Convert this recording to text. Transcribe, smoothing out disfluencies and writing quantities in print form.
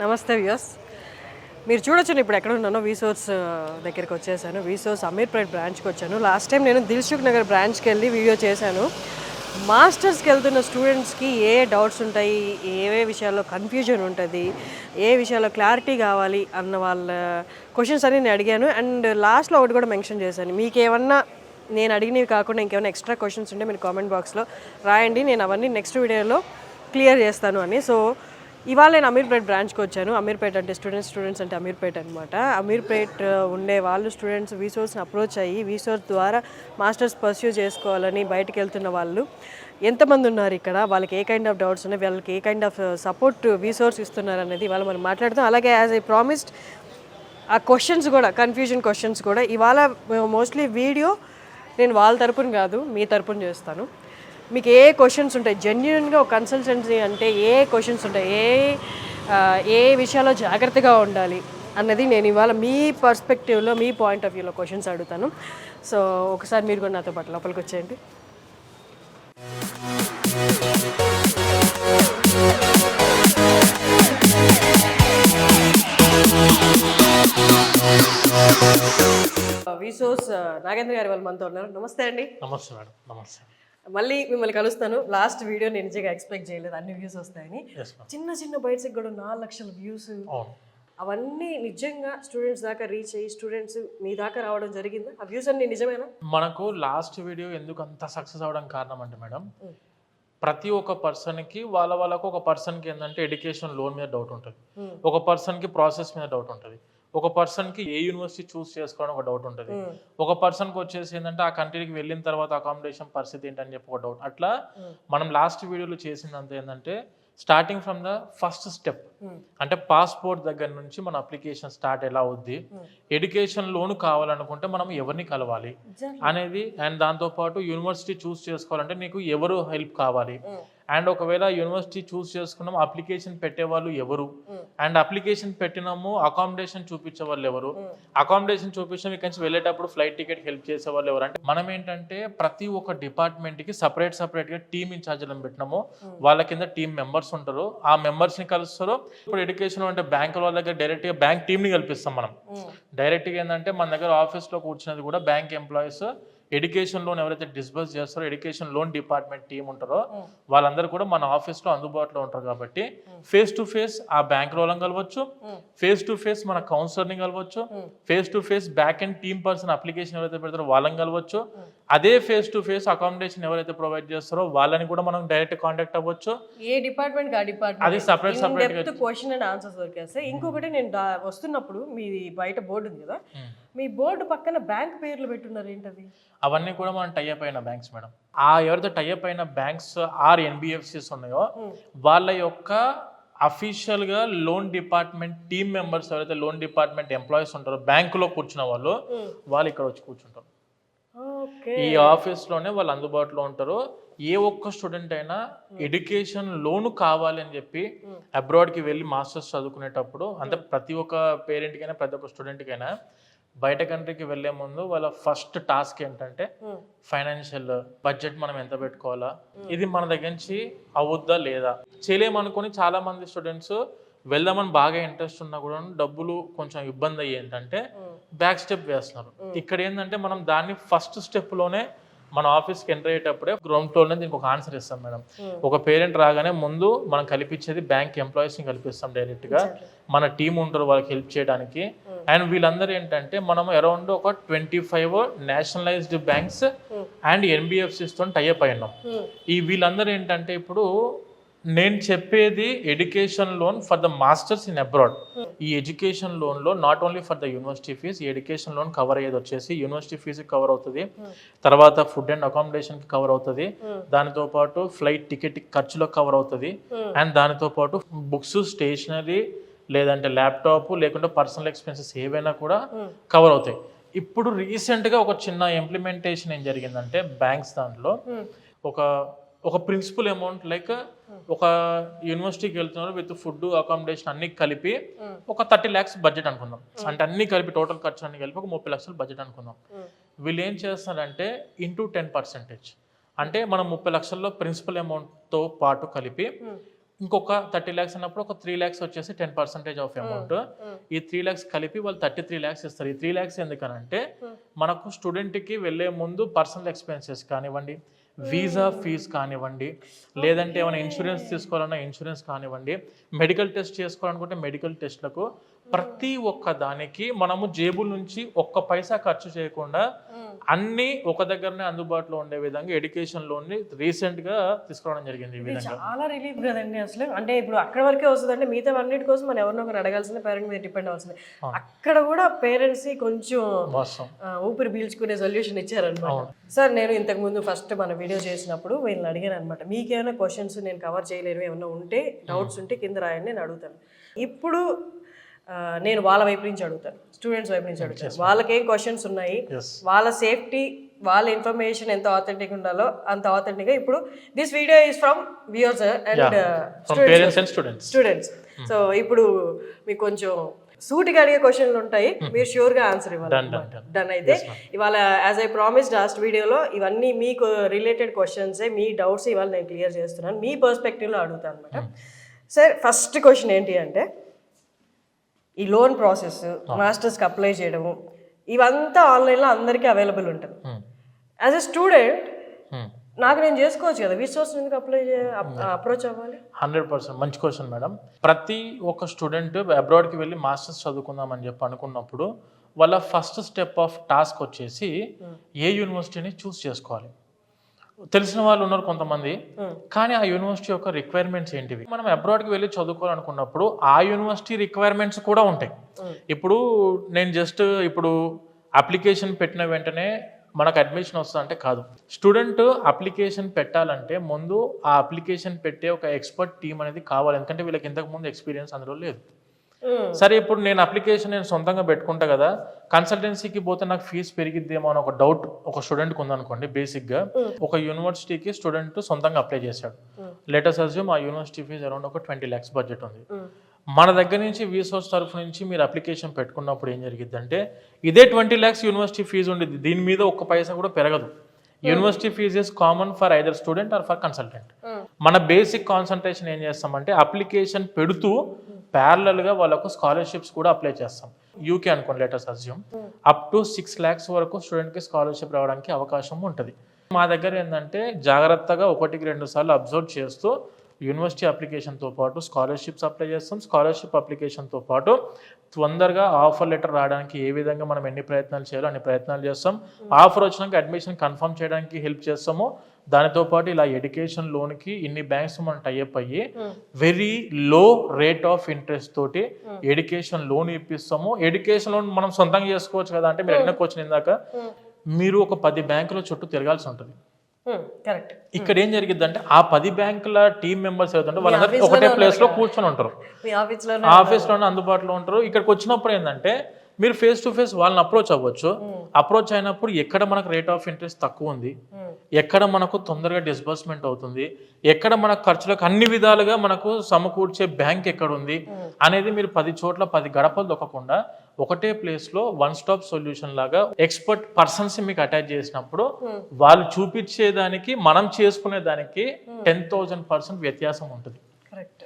నమస్తే వ్యూస్. మీరు చూడొచ్చు ఇప్పుడు ఎక్కడ ఉన్నానో వీసోర్స్ దగ్గరికి వచ్చేసాను. వీసోర్స్ అమీర్పేట్ బ్రాంచ్కి వచ్చాను. లాస్ట్ టైం నేను దిల్సుఖ్ నగర్ బ్రాంచ్కి వెళ్ళి వీడియో చేశాను. మాస్టర్స్కి వెళ్తున్న స్టూడెంట్స్కి ఏ డౌట్స్ ఉంటాయి, ఏ విషయాల్లో కన్ఫ్యూజన్ ఉంటుంది, ఏ విషయాల్లో క్లారిటీ కావాలి అన్న వాళ్ళ క్వశ్చన్స్ అన్ని నేను అడిగాను. అండ్ లాస్ట్లో ఒకటి కూడా మెన్షన్ చేశాను, మీకు ఏమన్నా నేను అడిగినవి కాకుండా ఇంకేమైనా ఎక్స్ట్రా క్వశ్చన్స్ ఉంటే మీరు కామెంట్ బాక్స్లో రాయండి, నేను అవన్నీ నెక్స్ట్ వీడియోలో క్లియర్ చేస్తాను అని. సో ఇవాళ నేను అమీర్పేట్ బ్రాంచ్కి వచ్చాను. అమీర్పేట్ అంటే స్టూడెంట్స్ అంటే అమీర్పేట్ అనమాట. అమీర్పేట్ ఉండే వాళ్ళు స్టూడెంట్స్ వీసోర్స్ని అప్రోచ్ అయ్యి వీసోర్స్ ద్వారా మాస్టర్స్ పర్స్యూ చేసుకోవాలని బయటకు వెళ్తున్న వాళ్ళు ఎంతమంది ఉన్నారు ఇక్కడ, వాళ్ళకి ఏ కైండ్ ఆఫ్ డౌట్స్ ఉన్నాయి, వాళ్ళకి ఏ కైండ్ ఆఫ్ సపోర్ట్ వీసోర్స్ ఇస్తున్నారు అనేది ఇవాళ మనం మాట్లాడతాం. అలాగే యాజ్ ఐ ప్రామిస్డ్ ఆ క్వశ్చన్స్ కూడా, కన్ఫ్యూజన్ క్వశ్చన్స్ కూడా ఇవాళ మోస్ట్లీ వీడియో నేను వాళ్ళ తరపున కాదు మీ తరపున చేస్తాను. మీకు ఏ క్వశ్చన్స్ ఉంటాయి, జెన్యున్గా ఒక కన్సల్టెన్సీ అంటే ఏ క్వశ్చన్స్ ఉంటాయి, ఏ విషయాల్లో జాగ్రత్తగా ఉండాలి అన్నది నేను ఇవాళ మీ పర్స్పెక్టివ్లో, మీ పాయింట్ ఆఫ్ వ్యూలో క్వశ్చన్స్ అడుగుతాను. సో ఒకసారి మీరు కూడా నాతో పాటు లోపలికి వచ్చేయండి. వీసోర్స్ నాగేంద్ర గారి వాళ్ళు మనతో ఉన్నారు. నమస్తే అండి. నమస్తే మేడం. నమస్తే. మళ్ళీ మిమ్మల్ని కలుస్తాను. లాస్ట్ వీడియో నేను నిజంగా ఎక్స్పెక్ట్ చేయలేదు అన్ని వ్యూస్ వస్తాయని. చిన్న చిన్న బైట్స్కి కూడా 4 లక్షల వ్యూస్, అవన్నీ నిజంగా స్టూడెంట్స్ దాకా రీచ్ అయ్యి స్టూడెంట్స్ మీ దాకా రావడం జరిగిందా? ఆ వ్యూస్ అన్ని నిజమేనా? మనకు లాస్ట్ వీడియో ఎందుకు అంత సక్సెస్ అవడం కారణం అంటే మేడం, ప్రతి ఒక్క పర్సన్కి వాళ్ళకు ఒక పర్సన్కి ఏంటంటే ఎడ్యుకేషన్ లోన్ మీద డౌట్ ఉంటుంది, ఒక పర్సన్కి ప్రాసెస్ మీద డౌట్ ఉంటుంది, ఒక పర్సన్కి ఏ యూనివర్సిటీ చూస్ చేసుకోవడం ఒక డౌట్ ఉంటుంది, ఒక పర్సన్కి వచ్చేసి ఏంటంటే ఆ కంట్రీకి వెళ్ళిన తర్వాత అకామిడేషన్ పరిస్థితి ఏంటని చెప్పి ఒక డౌట్. అట్లా మనం లాస్ట్ వీడియోలో చేసిందంత ఏంటంటే starting from the first step, అంటే పాస్పోర్ట్ దగ్గర నుంచి మన అప్లికేషన్ స్టార్ట్ ఎలా అవుద్ది, ఎడ్యుకేషన్ లోన్ కావాలనుకుంటే మనం ఎవరిని కలవాలి అనేది, అండ్ దాంతోపాటు యూనివర్సిటీ చూస్ చేసుకోవాలంటే నీకు ఎవరు హెల్ప్ కావాలి, అండ్ ఒకవేళ యూనివర్సిటీ చూస్ చేసుకున్నాం అప్లికేషన్ పెట్టేవాళ్ళు ఎవరు, అండ్ అప్లికేషన్ పెట్టినాము అకామిడేషన్ చూపించే వాళ్ళు ఎవరు, అకామిడేషన్ చూపించిన ఇక్కడ నుంచి వెళ్ళేటప్పుడు ఫ్లైట్ టికెట్ హెల్ప్ చేసే వాళ్ళు ఎవరు. అంటే మనం ఏంటంటే ప్రతి ఒక్క డిపార్ట్మెంట్కి సపరేట్గా టీమ్ ఇన్ఛార్జ్లను పెట్టినాము, వాళ్ళ కింద టీమ్ మెంబర్స్ ఉంటారు, ఆ మెంబర్స్ని కలుస్తారు. ఇప్పుడు ఎడ్యుకేషన్ అంటే బ్యాంకుల వాళ్ళ దగ్గర డైరెక్ట్గా బ్యాంక్ టీమ్ని కల్పిస్తాం మనం. డైరెక్ట్గా ఏంటంటే మన దగ్గర ఆఫీస్లో కూర్చున్నది కూడా బ్యాంక్ ఎంప్లాయీస్, ఎడ్యుకేషన్ లోన్ ఎవరైతే డిస్బర్స్ చేస్తారో ఎడ్యుకేషన్ లోన్ డిపార్ట్మెంట్ టీం ఉంటారో వాళ్ళందరూ కూడా మన ఆఫీస్లో అందుబాటులో ఉంటారు. కాబట్టి ఫేస్ టు ఫేస్ ఆ బ్యాంక్ వాళ్ళని కలవచ్చు, ఫేస్ టు ఫేస్ మన కౌన్సిలర్ని కలవచ్చు, face to face back end team person application ఎవరైతే పెడతారో వాళ్ళని కలవచ్చు, అదే ఫేస్ టు ఫేస్ అకామిడేషన్ ఎవరైతే ప్రొవైడ్ చేస్తారో వాళ్ళని కూడా మనం డైరెక్ట్ కాంటాక్ట్ అవ్వచ్చు. ఏ డిపార్ట్మెంట్ ఆ డిపార్ట్మెంట్ అది సపరేట్ క్వశ్చన్ అండ్ ఆన్సర్స్ దొరికేస్తాయి. ఇంకొకటి నేను వస్తున్నప్పుడు మీ బయట బోర్డు ఉంది కదా, మీ బోర్డు పక్కన బ్యాంక్ పేర్లు పెట్టున్నారు, ఏంటది? అవన్నీ కూడా మనం టైఅప్ అయిన బ్యాంక్స్ మేడం. ఆ ఎవరైతే టైఅప్ అయిన బ్యాంక్స్ ఆర్ ఎన్బిఎఫ్సిస్ ఉన్నాయో వాళ్ళ యొక్క అఫీషియల్ గా లోన్ డిపార్ట్మెంట్ టీమ్ మెంబర్స్ ఎవరైతే లోన్ డిపార్ట్మెంట్ ఎంప్లాయీస్ ఉంటారో బ్యాంకులో కూర్చున్న వాళ్ళు ఇక్కడ వచ్చి కూర్చుంటారు. ఈ ఆఫీస్ లోనే వాళ్ళు అందుబాటులో ఉంటారు. ఏ ఒక్క స్టూడెంట్ అయినా ఎడ్యుకేషన్ లోన్ కావాలి అని చెప్పి అబ్రాడ్కి వెళ్ళి మాస్టర్స్ చదువుకునేటప్పుడు, అంటే ప్రతి ఒక్క పేరెంట్కైనా ప్రతి ఒక్క స్టూడెంట్కైనా బయట కంట్రీకి వెళ్లే ముందు వాళ్ళ ఫస్ట్ టాస్క్ ఏంటంటే ఫైనాన్షియల్ బడ్జెట్ మనం ఎంత పెట్టుకోవాలా, ఇది మన దగ్గర నుంచి అవుద్దా లేదా, చేయలేమనుకుని చాలా మంది స్టూడెంట్స్ వెళ్దామని బాగా ఇంట్రెస్ట్ ఉన్నా కూడా డబ్బులు కొంచెం ఇబ్బంది అయ్యి ఏంటంటే బ్యాక్ స్టెప్ వేస్తున్నారు. ఇక్కడ ఏంటంటే మనం దాన్ని ఫస్ట్ స్టెప్ లోనే మన ఆఫీస్కి ఎంటర్ అయ్యేటప్పుడే గ్రౌండ్ ఫ్లోర్నే దీనికి ఒక ఆన్సర్ ఇస్తాం మేడం. ఒక పేరెంట్ రాగానే ముందు మనం కల్పించేది బ్యాంక్ ఎంప్లాయీస్ని కల్పిస్తాం డైరెక్ట్గా, మన టీం ఉంటారు వాళ్ళకి హెల్ప్ చేయడానికి. అండ్ వీళ్ళందరూ ఏంటంటే మనం అరౌండ్ ఒక 25 నేషనలైజ్డ్ బ్యాంక్స్ అండ్ ఎన్బిఎఫ్సిస్ తో టైఅప్ అయినాం. ఈ వీళ్ళందరూ ఏంటంటే ఇప్పుడు నేను చెప్పేది education loan for the masters in abroad. ఈ ఎడ్యుకేషన్ లోన్ లో not only for the university fees, ఈ ఎడ్యుకేషన్ లోన్ కవర్ అయ్యేది వచ్చేసి యూనివర్సిటీ ఫీజు కవర్ అవుతుంది, తర్వాత ఫుడ్ అండ్ అకామిడేషన్ కి కవర్ అవుతుంది, దానితో పాటు ఫ్లైట్ టికెట్ ఖర్చులకు కవర్ అవుతుంది, అండ్ దానితో పాటు బుక్స్, స్టేషనరీ, లేదంటే ల్యాప్టాప్, లేకుంటే పర్సనల్ ఎక్స్పెన్సెస్ ఏవైనా కూడా కవర్ అవుతాయి. ఇప్పుడు రీసెంట్గా ఒక చిన్న ఇంప్లిమెంటేషన్ ఏం జరిగిందంటే బ్యాంక్స్ దాంట్లో ఒక ప్రిన్సిపల్ అమౌంట్ లైక్ ఒక యూనివర్సిటీకి వెళ్తున్నారు విత్ ఫుడ్ అకామిడేషన్ అన్ని కలిపి ఒక 30 lakhs బడ్జెట్ అనుకుందాం, అంటే అన్ని కలిపి టోటల్ ఖర్చు అన్ని కలిపి ఒక 30 లక్షలు బడ్జెట్ అనుకుందాం. వీళ్ళు ఏం చేస్తారంటే ఇంటూ 10%, అంటే మనం 30 లక్షల్లో ప్రిన్సిపల్ అమౌంట్తో పాటు కలిపి ఇంకొక 30 lakhs అన్నప్పుడు ఒక 3 lakhs వచ్చేసి 10% ఆఫ్ అమౌంట్. ఈ 3 lakhs కలిపి వాళ్ళు 33 lakhs ఇస్తారు. ఈ 3 lakhs ఎందుకనంటే మనకు స్టూడెంట్కి వెళ్ళే ముందు పర్సనల్ ఎక్స్పెన్సెస్ కానివ్వండి, వీసా ఫీజు కానివ్వండి, లేదంటే ఏమైనా ఇన్సూరెన్స్ తీసుకోవాలన్నా ఇన్సూరెన్స్ కానివ్వండి, మెడికల్ టెస్ట్ చేసుకోవాలనుకుంటే మెడికల్ టెస్ట్లకు ప్రతి ఒక్క దానికి మనము జేబుల నుంచి ఒక్క పైసా ఖర్చు చేయకుండా అన్ని ఒక దగ్గరనే అందుబాటులో ఉండే విధంగా ఎడ్యుకేషన్ లోన్ ని రీసెంట్ గా తీసుకురావడం జరిగింది. ఈ విధంగా చాలా రిలీఫ్ కదండి అసలు. అంటే ఇప్పుడు అక్కడ వరకే వస్తుంది అంటే మిగతా అన్నిటి కోసం మనం ఎవరినో ఒకరు అడగాల్సిందే, పేరెంట్ మీద డిపెండ్ అవ్వాల్సిందే. అక్కడ కూడా పేరెంట్స్ కొంచెం ఊపిరి పీల్చుకునే సొల్యూషన్ ఇచ్చారనమాట. సార్ నేను ఇంతకు ముందు ఫస్ట్ మన వీడియో చేసినప్పుడు వీళ్ళని అడిగాను అనమాట, మీకేమైనా క్వశ్చన్స్ నేను కవర్ చేయలేను, ఏమైనా ఉంటే డౌట్స్ ఉంటే కింద రాయండి నేను అడుగుతాను. ఇప్పుడు నేను వాళ్ళ వైపు నుంచి అడుగుతాను, స్టూడెంట్స్ వైపు నుంచి అడుగుతాను. వాళ్ళకి ఏం క్వశ్చన్స్ ఉన్నాయి, వాళ్ళ సేఫ్టీ, వాళ్ళ ఇన్ఫర్మేషన్ ఎంత ఆథెంటిక్ ఉండాలో అంత ఆథెంటిక్గా. ఇప్పుడు this video is from viewers and students. So ఇప్పుడు మీకు కొంచెం సూటిగా అడిగే క్వశ్చన్లు ఉంటాయి, మీరు ష్యూర్గా ఆన్సర్ ఇవ్వాలి. డన్. అయితే ఇవాళ యాజ్ ఐ ప్రామిస్ లాస్ట్ వీడియోలో ఇవన్నీ మీకు రిలేటెడ్ క్వశ్చన్సే, మీ డౌట్స్ ఇవాళ నేను క్లియర్ చేస్తున్నాను, మీ పర్స్పెక్టివ్లో అడుగుతాను అనమాట. సార్ ఫస్ట్ క్వశ్చన్ ఏంటి అంటే, ఈ లోన్ ప్రాసెస్, మాస్టర్స్కి అప్లై చేయడము, ఇవంతా ఆన్లైన్లో అందరికీ అవైలబుల్ ఉంటుంది. యాజ్ ఎ స్టూడెంట్ నాకు నేను చేసుకోవచ్చు కదా, విసోర్స్ ఎందుకు అప్రోచ్ అవ్వాలి? 100% మంచి క్వశ్చన్ మేడం. ప్రతి ఒక్క స్టూడెంట్ అబ్రాడ్కి వెళ్ళి మాస్టర్స్ చదువుకుందామని చెప్పి అనుకున్నప్పుడు వాళ్ళ ఫస్ట్ స్టెప్ ఆఫ్ టాస్క్ వచ్చేసి ఏ యూనివర్సిటీని చూస్ చేసుకోవాలి. తెలిసిన వాళ్ళు ఉన్నారు కొంతమంది, కానీ ఆ యూనివర్సిటీ యొక్క రిక్వైర్మెంట్స్ ఏంటివి, మనం అబ్రాడ్కి వెళ్ళి చదువుకోవాలనుకున్నప్పుడు ఆ యూనివర్సిటీ రిక్వైర్మెంట్స్ కూడా ఉంటాయి. ఇప్పుడు నేను జస్ట్ ఇప్పుడు అప్లికేషన్ పెట్టిన వెంటనే మనకు అడ్మిషన్ వస్తుంది అంటే కాదు. స్టూడెంట్ అప్లికేషన్ పెట్టాలంటే ముందు ఆ అప్లికేషన్ పెట్టే ఒక ఎక్స్పర్ట్ టీం అనేది కావాలి, ఎందుకంటే వీళ్ళకి ఇంతకు ముందు ఎక్స్పీరియన్స్ అందులో లేదు. సరే ఇప్పుడు నేను అప్లికేషన్ నేను సొంతంగా పెట్టుకుంటా కదా, కన్సల్టెన్సీకి పోతే నాకు ఫీజు పెరిగిద్దేమో అని ఒక డౌట్ ఒక స్టూడెంట్కి ఉందనుకోండి. బేసిక్గా ఒక యూనివర్సిటీకి స్టూడెంట్ సొంతంగా అప్లై చేశాడు, లెటర్స్ అజ్యూమ్ ఆ యూనివర్సిటీ ఫీజు అరౌండ్ ఒక 20 lakhs బడ్జెట్ ఉంది. మన దగ్గర నుంచి విసోర్స్ తరఫు నుంచి మీరు అప్లికేషన్ పెట్టుకున్నప్పుడు ఏం జరిగిద్దంటే ఇదే 20 lakhs యూనివర్సిటీ ఫీజు ఉండేది, దీని మీద ఒక్క పైసా కూడా పెరగదు. University fees is common for either student or for consultant. మన బేసిక్ కాన్సన్ట్రేషన్ ఏం చేస్తామంటే అప్లికేషన్ పెడుతూ ప్యారలల్గా వాళ్ళకు స్కాలర్షిప్స్ కూడా అప్లై చేస్తాం. యూకే అనుకోండి, letters assume up to 6 lakhs వరకు స్టూడెంట్కి స్కాలర్షిప్ రావడానికి అవకాశం ఉంటుంది. మా దగ్గర ఏంటంటే జాగ్రత్తగా 1-2 సార్లు అబ్జర్వ్ చేస్తూ యూనివర్సిటీ అప్లికేషన్తో పాటు స్కాలర్షిప్స్ అప్లై చేస్తాం. స్కాలర్షిప్ అప్లికేషన్తో పాటు తొందరగా ఆఫర్ లెటర్ రావడానికి ఏ విధంగా మనం ఎన్ని ప్రయత్నాలు చేయాలో అన్ని ప్రయత్నాలు చేస్తాం. ఆఫర్ వచ్చినాక అడ్మిషన్ కన్ఫర్మ్ చేయడానికి హెల్ప్ చేస్తాము. దానితో పాటు ఇలా ఎడ్యుకేషన్ లోన్కి ఇన్ని బ్యాంక్స్ మనం టైఅప్ అయ్యి very low rate of interest తోటి ఎడ్యుకేషన్ లోన్ ఇప్పిస్తాము. ఎడ్యుకేషన్ లోన్ మనం సొంతంగా చేసుకోవచ్చు కదా అంటే మీరు అడిగిన క్వశ్చన్ ఇందాక, మీరు ఒక 10 బ్యాంకుల చుట్టూ తిరగాల్సి ఉంటుంది. ఇక్కడ ఏం జరిగిద్దంటే ఆ 10 బ్యాంకుల టీం మెంబర్స్ ఏదంటే వాళ్ళందరూ ఒకటే ప్లేస్ లో కూర్చొని ఉంటారు, ఆఫీస్లోనే అందుబాటులో ఉంటారు. ఇక్కడికి వచ్చినప్పుడు ఏంటంటే మీరు ఫేస్ టు ఫేస్ వాళ్ళని అప్రోచ్ అవ్వచ్చు. అప్రోచ్ అయినప్పుడు ఎక్కడ మనకు రేట్ ఆఫ్ ఇంట్రెస్ట్ తక్కువ ఉంది, ఎక్కడ మనకు తొందరగా డిస్బర్స్మెంట్ అవుతుంది, ఎక్కడ మన ఖర్చులకు అన్ని విధాలుగా మనకు సమకూర్చే బ్యాంక్ ఎక్కడ ఉంది అనేది మీరు 10 చోట్ల 10 గడపలు దొక్కకుండా ఒకటే ప్లేస్ లో వన్ స్టాప్ సొల్యూషన్ లాగా ఎక్స్పర్ట్ పర్సన్స్ మీకు అటాచ్ చేసినప్పుడు వాళ్ళు చూపించేదానికి మనం చేసుకునే దానికి 10,000% వ్యత్యాసం ఉంటుంది. కరెక్ట్.